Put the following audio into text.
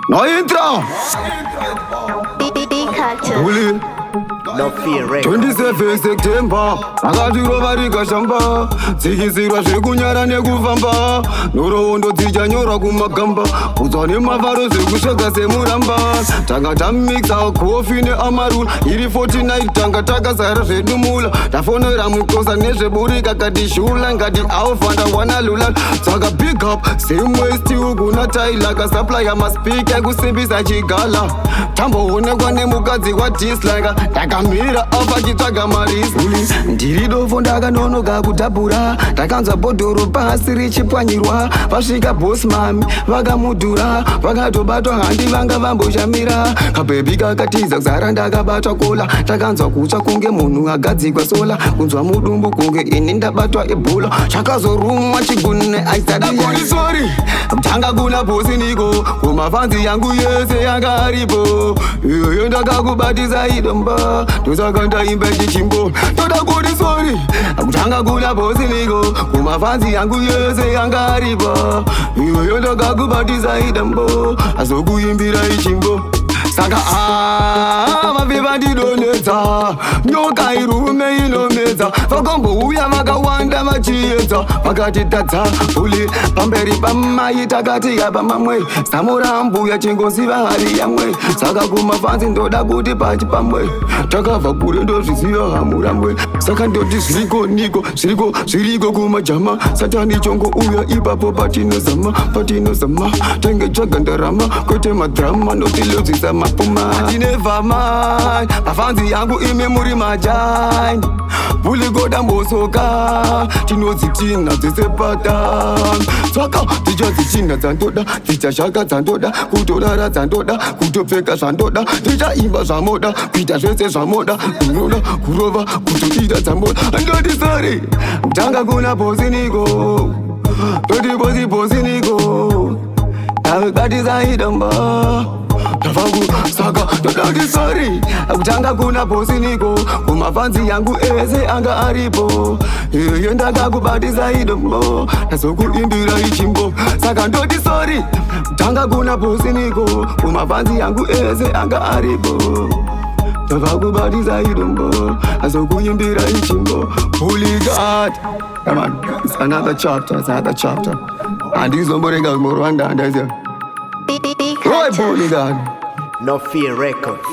No intro. Beey Cactus. Bully. No fear, 27 September akatirova rikashamba tsikisirwa zvekunyara nekufamba nhoroondo dzichanyorwa kumagamba kudzwa nemavharo zvekusvega semuramba tanga tamixa kofi neamarula iri 49 tanga takazara zvedumula tafonera mukosa nezveburika katishula ngati aufanda wanalula tsaka big up same way still kuna taila kasaplaya maspika ekusimbisa chigala tamboonekwa nemukadzi wadislika takamira apa chitsvaga marizuli ndiri dofo ndakanonoka kudhabhura takanzwa bhodhoro pasi richipwanyirwa vasvika bosmami vakamudhura vakatobatwa handi vanga vamboshamira kabhebi kakatiza kuzara ndakabatwa kola takanzwa kutsva kunge munhu agadzikwa sola kunzwa mudumbu kunge ini ndabatwa ebola chakazorumwa chigune aisadaakorisori tanga kuna bosi niko kumafanzi yangu yese yanga aripo iyoyo ndakakubatisa idomba tosaka ndaimba chichimbo toda kuti sori kutanga kuna bosi niko kumafanzi yangu yese yanga aripo iyoyo ndakakubatisa idombo azokuimbira ichimbo saka vaviva ndidonedza nyoka irume inomedza vakombouya vakawanda vachiedza vakatitadza uli pamberi pamai takati yapa mamwe samurambuya chingoziva hari yamwe saka kumafanzi ndoda kuti pachi pamwe takabva kure ndozviziva hamuramwe saka ndoti zviriko niko zviriko kumajama satani chongo uya ipapo patinozama tenge tsvaga ndarama kwete madrama notilodzisa mapuma atinevamai mafanzi yangu ime muri majani BullyGod ambosoka tinodzitina dzesepatani saka tichadzitina dzandoda tichashaka dzandoda kutorara dzandoda kutopfeka zvandoda tichaimba zvamoda kuita zvese zvamoda kunoda kurova kutoita dzamboda ndoti sori kutanga kuna bosiniko toti bosiniko akatisaidamba saka todoti sori kutanga kuna bosiniko kumafanzi yangu ese anga aripo iye ndakakubatisa idombo nazokuimbira ichimbo saka ndoti sori kutanga kuna bosiniko kumafanzi yangu ese anga aripo ndakakubatisa idombo nazokuimbira ichimbo BullyGod. Come on, it's another chapter. Andizomborega kumorwanda ndaziya Beey Roy Cactus. BullyGod. No fear records.